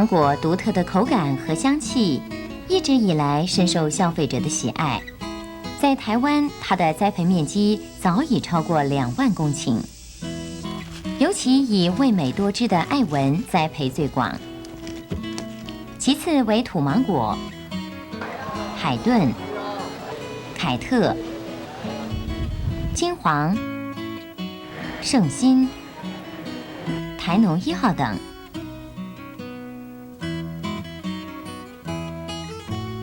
芒果独特的口感和香气，一直以来深受消费者的喜爱。在台湾，它的栽培面积早已超过2万公顷，尤其以味美多汁的爱文栽培最广，其次为土芒果、海顿、凯特、金黄、圣心、台农1号等。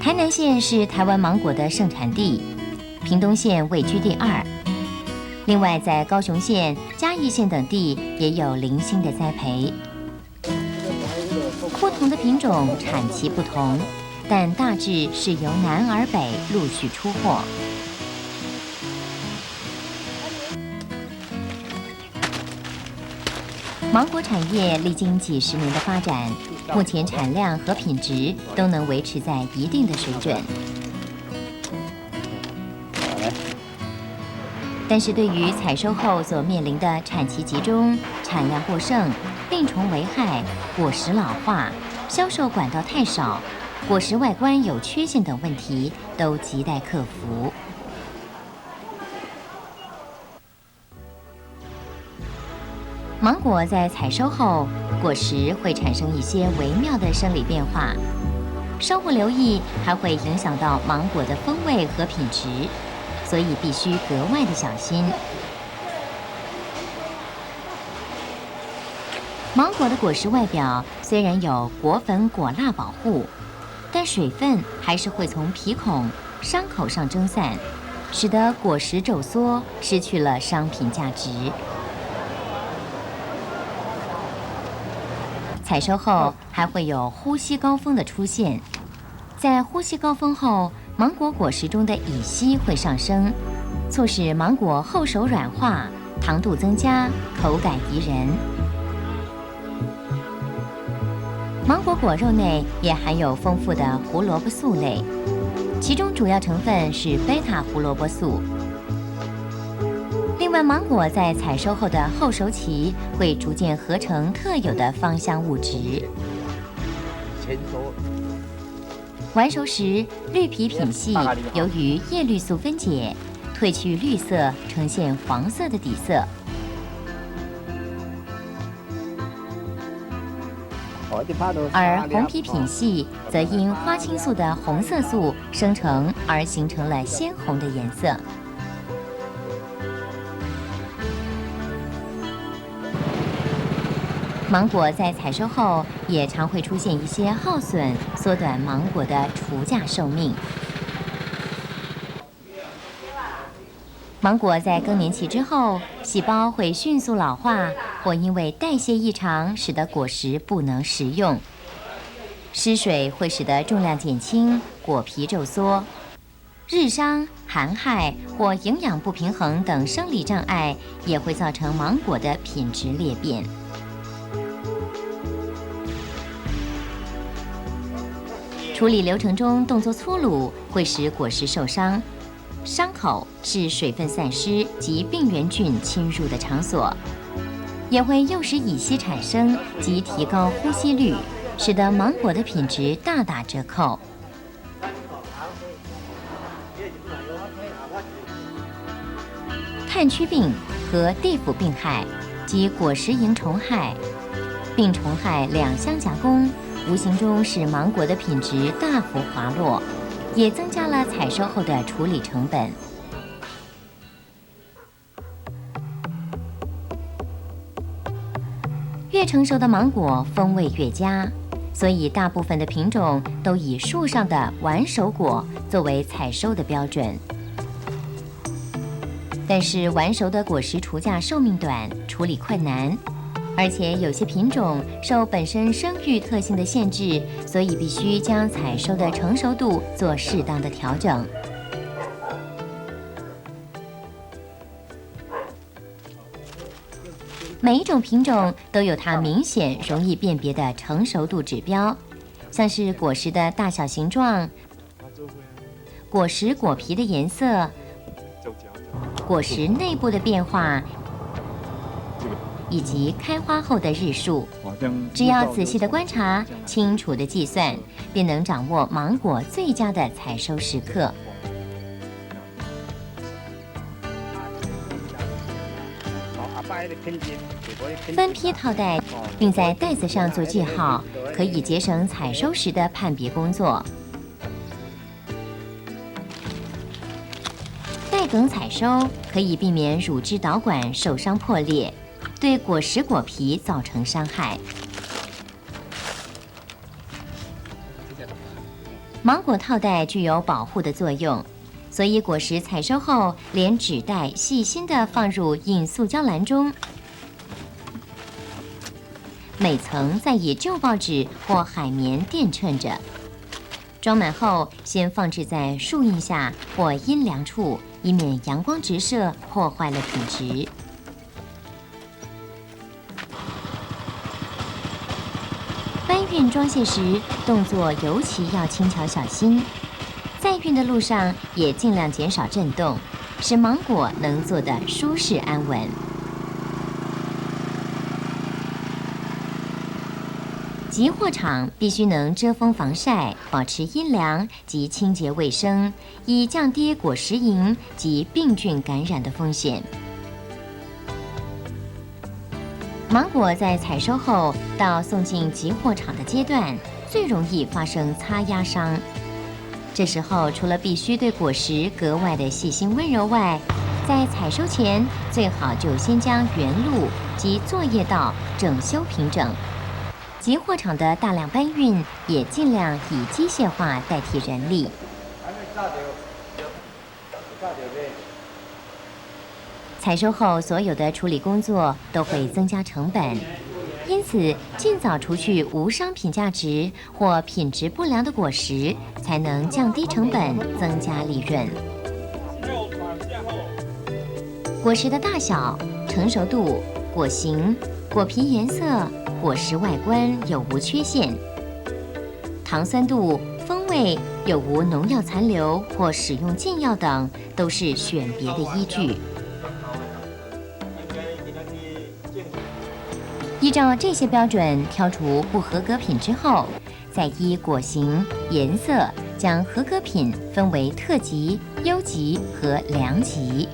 台南县是台湾芒果的盛产地，屏东县位居第2。另外，在高雄县、嘉义县等地也有零星的栽培。不同的品种产期不同，但大致是由南而北陆续出货。芒果产业历经几十年的发展，目前产量和品质都能维持在一定的水准。但是对于采收后所面临的产期集中、产量过剩、病虫危害、果实老化、销售管道太少、果实外观有缺陷等问题，都亟待克服。芒果在采收后，果实会产生一些微妙的生理变化，稍不留意还会影响到芒果的风味和品质，所以必须格外的小心。芒果的果实外表虽然有果粉、果蜡保护，但水分还是会从皮孔、伤口上蒸散，使得果实皱缩，失去了商品价值。采收后还会有呼吸高峰的出现，在呼吸高峰后，芒果果实中的乙烯会上升，促使芒果后熟软化，糖度增加，口感宜人。芒果果肉内也含有丰富的胡萝卜素类，其中主要成分是贝塔胡萝卜素。另外，芒果在采收后的后熟期会逐渐合成特有的芳香物质。完熟时，绿皮品系由于叶绿素分解，褪去绿色，呈现黄色的底色。而红皮品系则因花青素的红色素生成而形成了鲜红的颜色。芒果在采收后也常会出现一些耗损，缩短芒果的出价寿命。芒果在更年期之后，细胞会迅速老化，或因为代谢异常，使得果实不能食用。失水会使得重量减轻，果皮皱缩。日伤、寒害或营养不平衡等生理障碍，也会造成芒果的品质裂变。处理流程中动作粗鲁，会使果实受伤。伤口是水分散失及病原菌侵入的场所，也会诱使乙烯产生及提高呼吸率，使得芒果的品质大打折扣。炭疽病和地府病害及果实蝇虫害，病虫害两相夹攻，无形中使芒果的品质大幅滑落，也增加了采收后的处理成本。越成熟的芒果风味越佳，所以大部分的品种都以树上的完熟果作为采收的标准。但是完熟的果实出价寿命短，处理困难，而且有些品种受本身生育特性的限制，所以必须将采收的成熟度做适当的调整。每一种品种都有它明显容易辨别的成熟度指标，像是果实的大小形状、果实果皮的颜色、果实内部的变化，以及开花后的日数。只要仔细的观察，清楚的计算，便能掌握芒果最佳的采收时刻。分批套袋，并在袋子上做记号，可以节省采收时的判别工作。带梗采收可以避免乳汁导管受伤破裂，对果实果皮造成伤害。芒果套袋具有保护的作用，所以果实采收后，连纸袋细心地放入硬塑胶篮中，每层再以旧报纸或海绵垫衬着。装满后，先放置在树荫下或阴凉处，以免阳光直射破坏了品质。搬运装卸时，动作尤其要轻巧小心。在运的路上也尽量减少震动，使芒果能做得舒适安稳。集货场必须能遮风防晒，保持阴凉及清洁卫生，以降低果实蝇及病菌感染的风险。芒果在采收后到送进集货场的阶段，最容易发生擦压伤。这时候，除了必须对果实格外的细心温柔外，在采收前最好就先将原路及作业道整修平整。集货场的大量搬运也尽量以机械化代替人力。采收后所有的处理工作都会增加成本，因此尽早除去无商品价值或品质不良的果实，才能降低成本，增加利润。果实的大小、成熟度、果形、果皮颜色、果实外观有无缺陷，糖酸度、风味有无农药残留或使用禁药等，都是选别的依据。依照这些标准挑除不合格品之后，再依果形、颜色将合格品分为特级、优级和良级。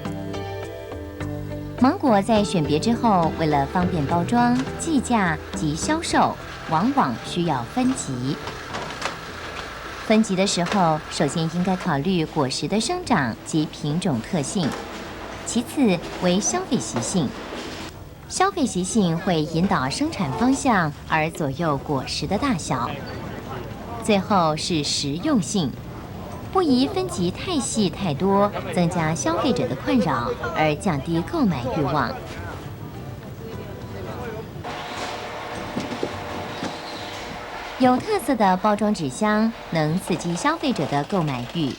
芒果在选别之后，为了方便包装、计价及销售，往往需要分级。分级的时候，首先应该考虑果实的生长及品种特性，其次为消费习性。消费习性会引导生产方向，而左右果实的大小。最后是实用性，不宜分级太细太多，增加消费者的困扰，而降低购买欲望。有特色的包装纸箱能刺激消费者的购买欲。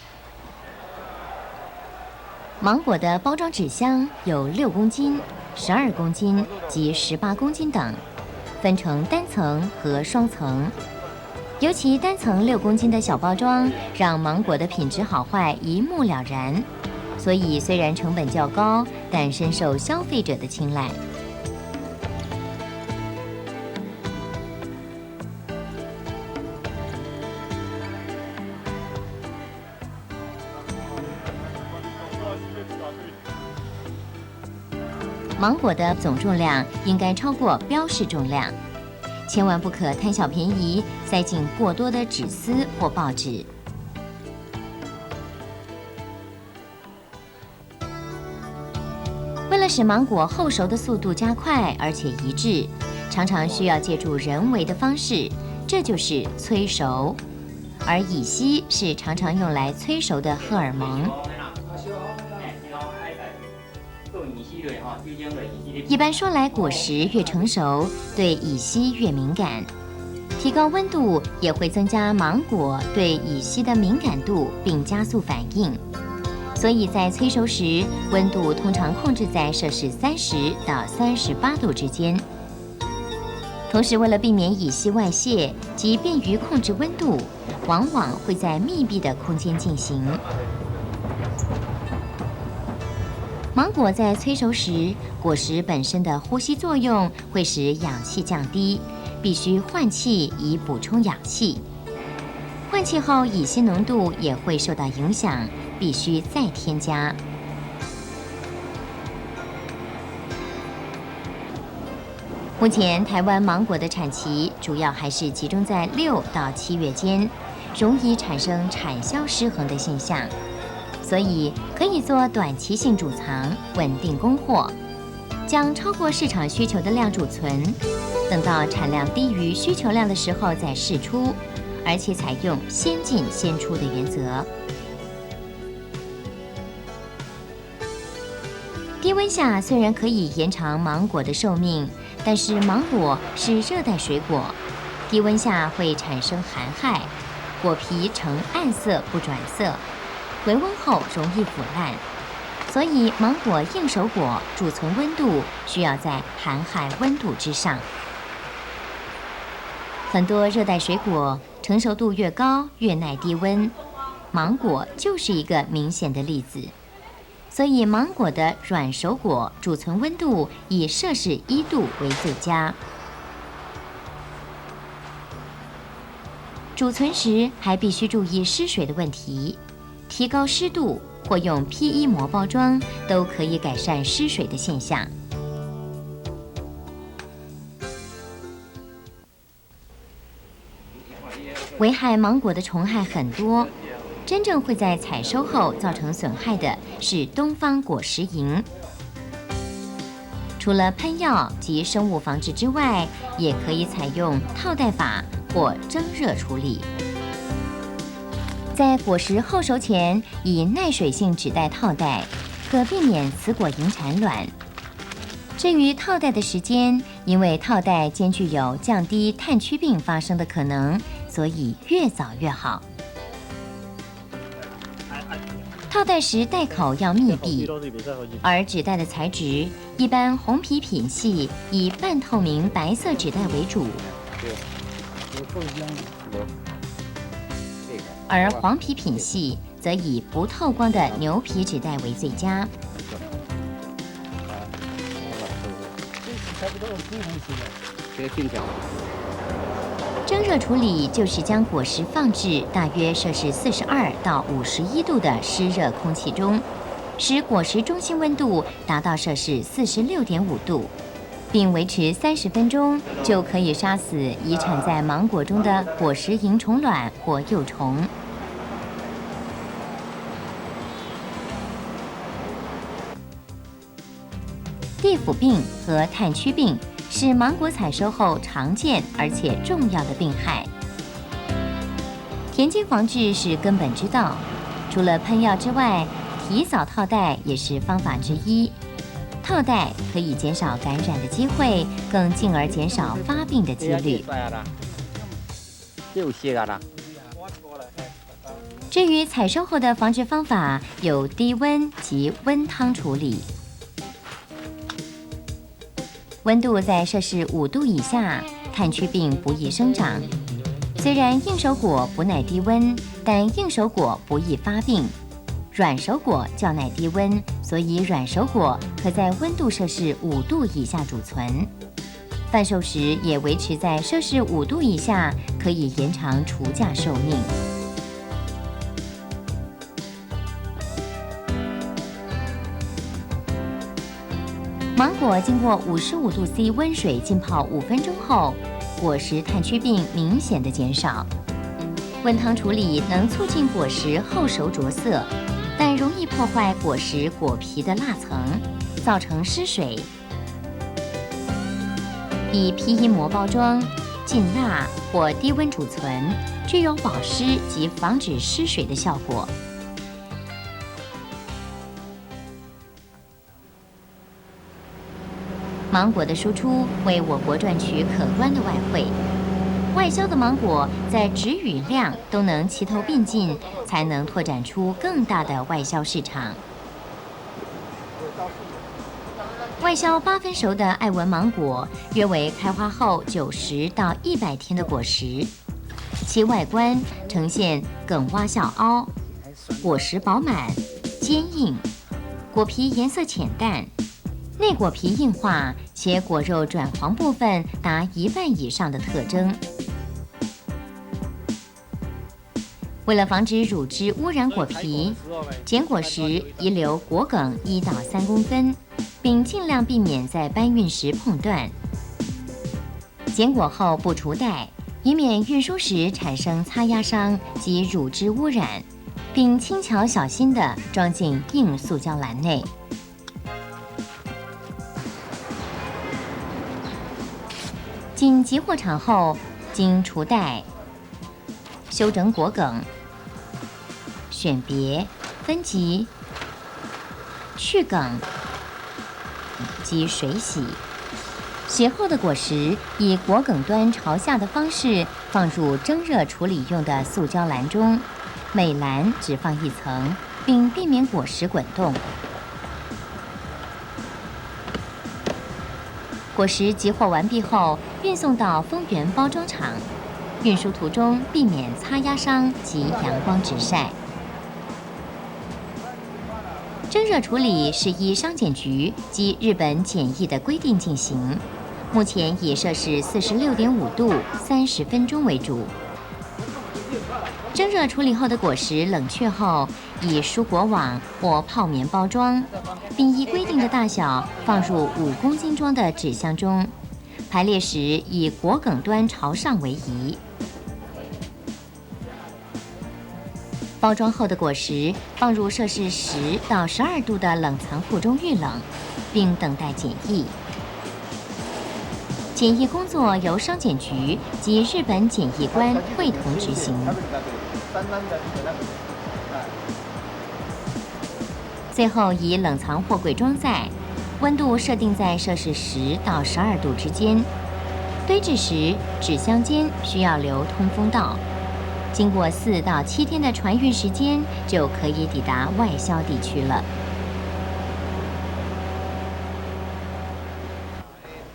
芒果的包装纸箱有6公斤、12公斤及18公斤等，分成单层和双层。尤其单层6公斤的小包装，让芒果的品质好坏一目了然。所以虽然成本较高，但深受消费者的青睐。芒果的总重量应该超过标示重量，千万不可贪小便宜，塞进过多的纸丝或报纸。为了使芒果后熟的速度加快而且一致，常常需要借助人为的方式，这就是催熟。而乙烯是常常用来催熟的荷尔蒙。一般说来，果实越成熟，对乙烯越敏感。提高温度也会增加芒果对乙烯的敏感度，并加速反应。所以在催熟时，温度通常控制在摄氏30到38度之间。同时，为了避免乙烯外泄及便于控制温度，往往会在密闭的空间进行。芒果在催熟时，果实本身的呼吸作用会使氧气降低，必须换气以补充氧气。换气后，乙烯浓度也会受到影响，必须再添加。目前台湾芒果的产期主要还是集中在6到7月间，容易产生产销失衡的现象，所以可以做短期性储藏，稳定供货，将超过市场需求的量储存，等到产量低于需求量的时候再释出，而且采用先进先出的原则。低温下虽然可以延长芒果的寿命，但是芒果是热带水果，低温下会产生寒害，果皮呈暗色不转色，回温后容易腐烂，所以芒果硬熟果贮存温度需要在寒害温度之上。很多热带水果成熟度越高越耐低温，芒果就是一个明显的例子。所以芒果的软熟果贮存温度以摄氏1度为最佳。贮存时还必须注意湿水的问题，提高湿度或用 PE 膜包装都可以改善失水的现象。危害芒果的虫害很多，真正会在采收后造成损害的是东方果实蝇。除了喷药及生物防治之外，也可以采用套袋法或蒸热处理。在果实后熟前，以耐水性纸袋套袋，可避免雌果蝇产卵。至于套袋的时间，因为套袋兼具有降低炭疽病发生的可能，所以越早越好。套袋时袋口要密闭，而纸袋的材质一般红皮品系以半透明白色纸袋为主，而黄皮品系则以不透光的牛皮纸袋为最佳。蒸热处理就是将果实放置大约摄氏42到51度的湿热空气中，使果实中心温度达到摄氏46.5度，并维持30分钟，就可以杀死已产在芒果中的果实蝇虫卵或幼虫。地府病和炭疽病是芒果采收后常见而且重要的病害。田间防治是根本之道，除了喷药之外，提早套袋也是方法之一。套袋可以减少感染的机会，更进而减少发病的几率。至于采收后的防治方法，有低温及温汤处理。温度在摄氏5度以下，炭疽病不易生长。虽然硬熟果不耐低温，但硬熟果不易发病。软熟果较耐低温，所以软熟果可在温度摄氏5度以下贮存。贩售时也维持在摄氏5度以下，可以延长储价寿命。芒果经过55度C 温水浸泡5分钟后，果实炭疽病明显的减少。温汤处理能促进果实后熟着色，但容易破坏果实果皮的蜡层，造成失水。以 PE 膜包装、浸蜡或低温储存，具有保湿及防止失水的效果。芒果的输出为我国赚取可观的外汇，外销的芒果在质与量都能齐头并进，才能拓展出更大的外销市场。外销8分熟的爱文芒果，约为开花后90到100天的果实，其外观呈现梗洼笑凹，果实饱满、坚硬，果皮颜色浅淡，内果皮硬化，且果肉转黄部分达1半以上的特征。为了防止乳汁污染果皮，剪果时宜留果梗1到3公分，并尽量避免在搬运时碰断。剪果后不除袋，以免运输时产生擦压伤及乳汁污染，并轻巧小心地装进硬塑胶篮内。进集货场后，经除袋、修整果梗、选别、分级、去梗及水洗。洗后的果实以果梗端朝下的方式放入蒸热处理用的塑胶篮中，每篮只放1层，并避免果实滚动。果实集货完毕后，运送到丰原包装厂。运输途中避免擦压伤及阳光直晒。蒸热处理是依商检局及日本检疫的规定进行，目前以摄氏46.5度30分钟为主。蒸热处理后的果实冷却后，以蔬果网或泡棉包装，并依规定的大小放入5公斤装的纸箱中。排列时以果梗端朝上为宜。包装后的果实放入摄氏10到12度的冷藏库中预冷，并等待检疫。检疫工作由商检局及日本检疫官会同执行。最后以冷藏货柜装载，温度设定在摄氏10到12度之间。堆置时，纸箱间需要留通风道。经过4到7天的船运时间，就可以抵达外销地区了。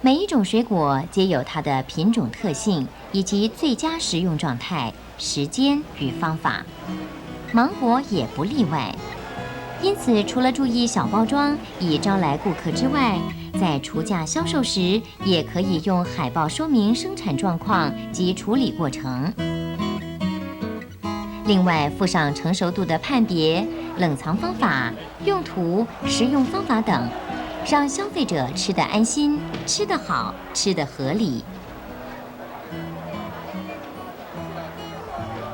每一种水果皆有它的品种特性以及最佳食用状态、时间与方法，芒果也不例外。因此，除了注意小包装以招来顾客之外，在出价销售时，也可以用海报说明生产状况及处理过程。另外附上成熟度的判别、冷藏方法、用途、食用方法等，让消费者吃得安心、吃得好、吃得合理。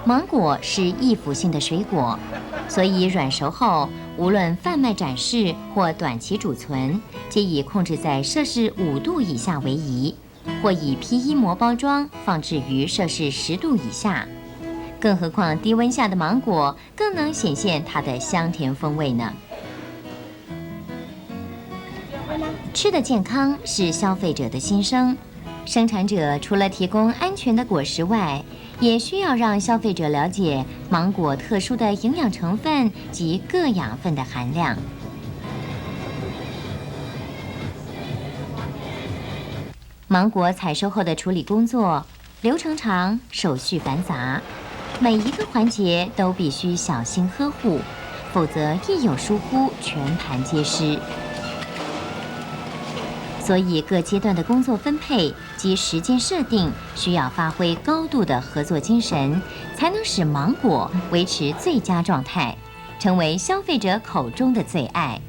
芒果是易腐性的水果，所以软熟后，无论贩卖展示或短期储存，皆以控制在摄氏5度以下为宜，或以 P1 膜包装，放置于摄氏10度以下。更何况低温下的芒果更能显现它的香甜风味呢。吃的健康是消费者的心声，生产者除了提供安全的果实外，也需要让消费者了解芒果特殊的营养成分及各养分的含量。芒果采收后的处理工作流程长，手续繁杂，每一个环节都必须小心呵护，否则一有疏忽，全盘皆失。所以各阶段的工作分配及时间设定需要发挥高度的合作精神，才能使芒果维持最佳状态，成为消费者口中的最爱。